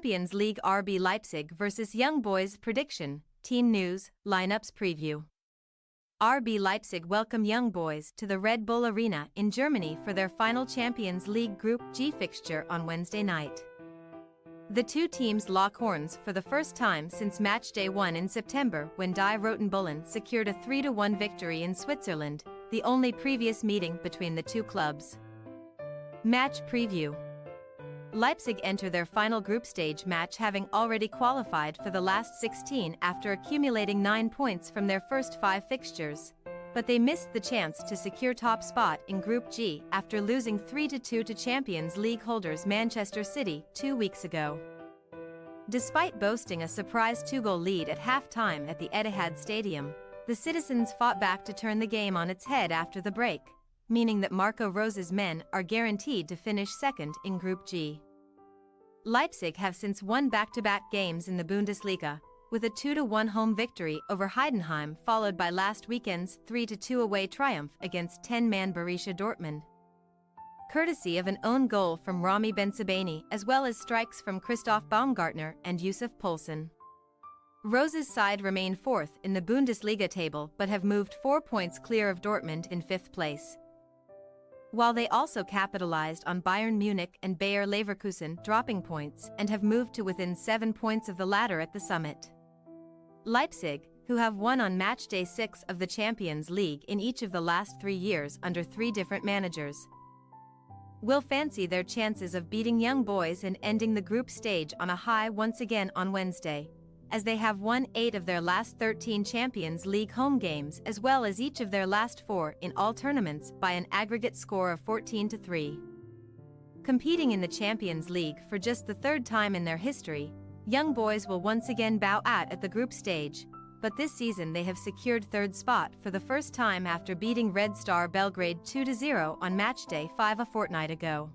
Champions League RB Leipzig vs Young Boys prediction, team news, lineups preview. RB Leipzig welcome Young Boys to the Red Bull Arena in Germany for their final Champions League Group G fixture on Wednesday night. The two teams lock horns for the first time since match day 1 in September when Die Roten Bullen secured a 3-1 victory in Switzerland, the only previous meeting between the two clubs. Match preview. Leipzig enter their final group stage match having already qualified for the last 16 after accumulating 9 points from their first 5 fixtures, but they missed the chance to secure top spot in Group G after losing 3-2 to Champions League holders Manchester City 2 weeks ago. Despite boasting a surprise 2-goal lead at half-time at the Etihad Stadium, the citizens fought back to turn the game on its head after the break, meaning that Marco Rose's men are guaranteed to finish second in Group G. Leipzig have since won back-to-back games in the Bundesliga, with a 2-1 home victory over Heidenheim followed by last weekend's 3-2 away triumph against 10-man Borussia Dortmund. Courtesy of an own goal from Rami Bensebaini as well as strikes from Christoph Baumgartner and Yusuf Poulsen. Rose's side remain fourth in the Bundesliga table but have moved 4 points clear of Dortmund in fifth place, while they also capitalized on Bayern Munich and Bayer Leverkusen dropping points and have moved to within 7 points of the ladder at the summit. Leipzig, who have won on match day 6 of the Champions League in each of the last 3 years under 3 different managers, will fancy their chances of beating Young Boys and ending the group stage on a high once again on Wednesday, as they have won 8 of their last 13 Champions League home games as well as each of their last 4 in all tournaments by an aggregate score of 14-3. Competing in the Champions League for just the third time in their history, Young Boys will once again bow out at the group stage, but this season they have secured third spot for the first time after beating Red Star Belgrade 2-0 on matchday 5 a fortnight ago.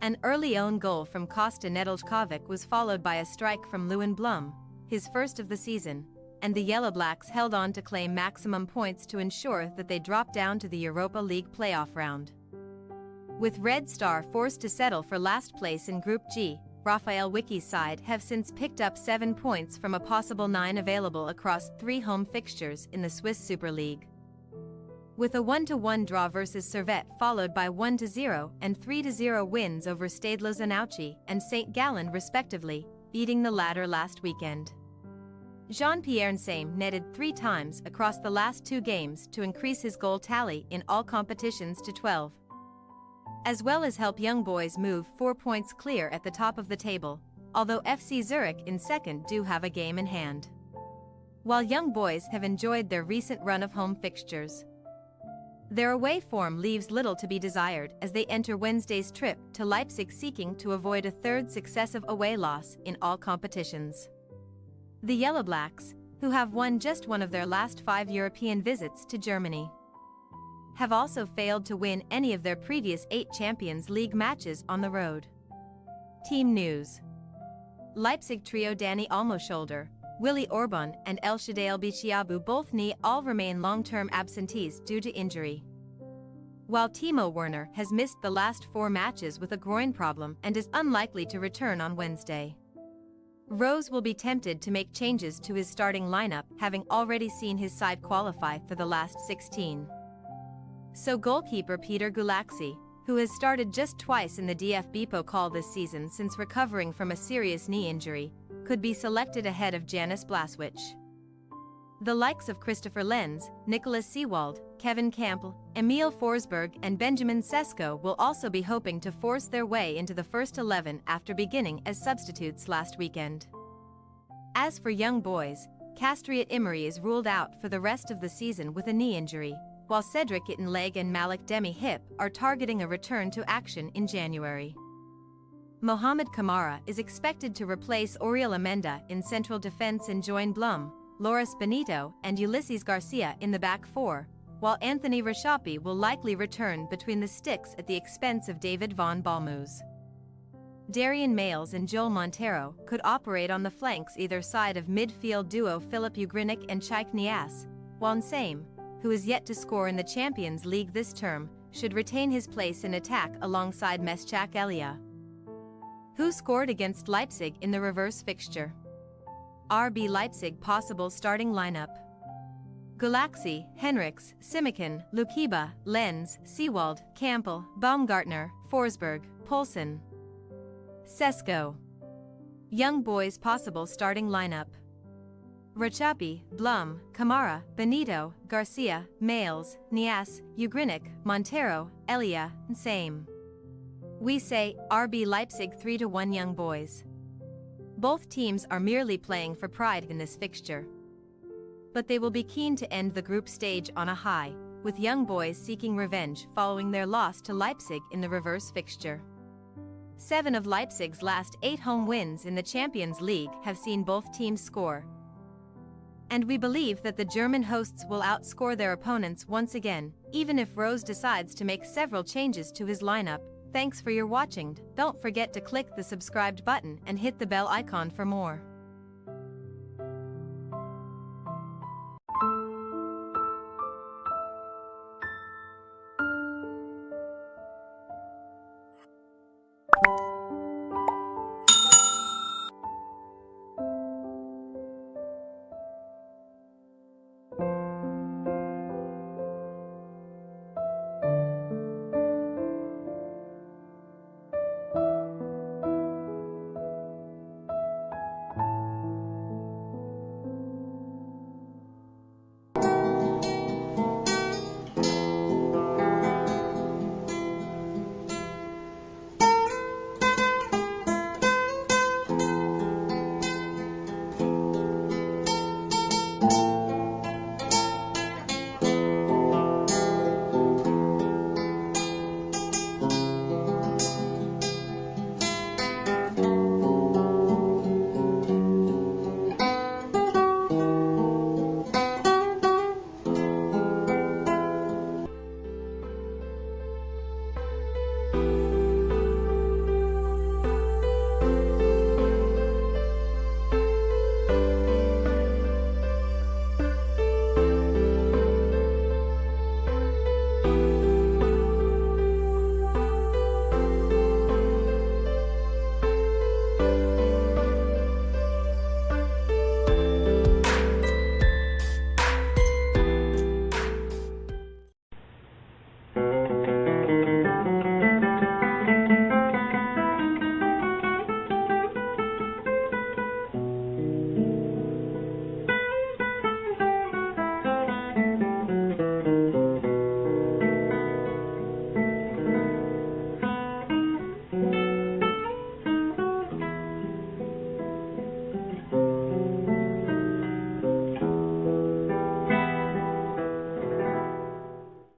An early own goal from Kosta Nedeljkovic was followed by a strike from Lewin Blum, his first of the season, and the Yellow Blacks held on to claim maximum points to ensure that they dropped down to the Europa League playoff round. With Red Star forced to settle for last place in Group G, Raphael Wicky's side have since picked up 7 points from a possible 9 available across 3 home fixtures in the Swiss Super League, with a 1-1 draw versus Servette followed by 1-0 and 3-0 wins over Stade Lausanne and St. Gallen respectively, beating the latter last weekend. Jean-Pierre Nsame netted 3 times across the last 2 games to increase his goal tally in all competitions to 12, as well as help Young Boys move 4 points clear at the top of the table, although FC Zurich in second do have a game in hand, while Young Boys have enjoyed their recent run of home fixtures. Their away form leaves little to be desired as they enter Wednesday's trip to Leipzig seeking to avoid a third successive away loss in all competitions. The Yellow Blacks, who have won just one of their last 5 European visits to Germany, have also failed to win any of their previous 8 Champions League matches on the road. Team news. Leipzig trio Dani Olmo, Willy Orban and El Shaddai Bichiabu both all remain long-term absentees due to injury, while Timo Werner has missed the last 4 matches with a groin problem and is unlikely to return on Wednesday. Rose will be tempted to make changes to his starting lineup having already seen his side qualify for the last 16. So goalkeeper Peter Gulaxi, who has started just twice in the DFB Pokal this season since recovering from a serious knee injury, could be selected ahead of Janis Blaswich. The likes of Christopher Lenz, Nicholas Seewald, Kevin Campbell, Emil Forsberg and Benjamin Sesko will also be hoping to force their way into the first 11 after beginning as substitutes last weekend. As for Young Boys, Castriot Emery is ruled out for the rest of the season with a knee injury, while Cedric Ittenleg and Malik Demi Hip are targeting a return to action in January. Mohamed Kamara is expected to replace Oriol Amenda in central defense and join Blum, Loris Benito and Ulysses Garcia in the back 4, while Anthony Rashapi will likely return between the sticks at the expense of David von Balmuz. Darian Males and Joel Montero could operate on the flanks either side of midfield duo Filip Ugrinik and Chaik Nias, while Nsame, who is yet to score in the Champions League this term, should retain his place in attack alongside Meschak Elia, Who scored against Leipzig in the reverse fixture? RB Leipzig possible starting lineup: Gulaxi, Henrichs, Simikin, Lukiba, Lenz, Seewald, Campbell, Baumgartner, Forsberg, Poulsen. Sesko. Young Boys possible starting lineup: Rachapi, Blum, Kamara, Benito, Garcia, Males, Nias, Ugrinik, Montero, Elia, and Same. We say RB Leipzig 3-1 Young Boys. Both teams are merely playing for pride in this fixture. But they will be keen to end the group stage on a high, with Young Boys seeking revenge following their loss to Leipzig in the reverse fixture. 7 of Leipzig's last 8 home wins in the Champions League have seen both teams score. And we believe that the German hosts will outscore their opponents once again, even if Rose decides to make several changes to his lineup. Thanks for your watching. Don't forget to click the subscribed button and hit the bell icon for more.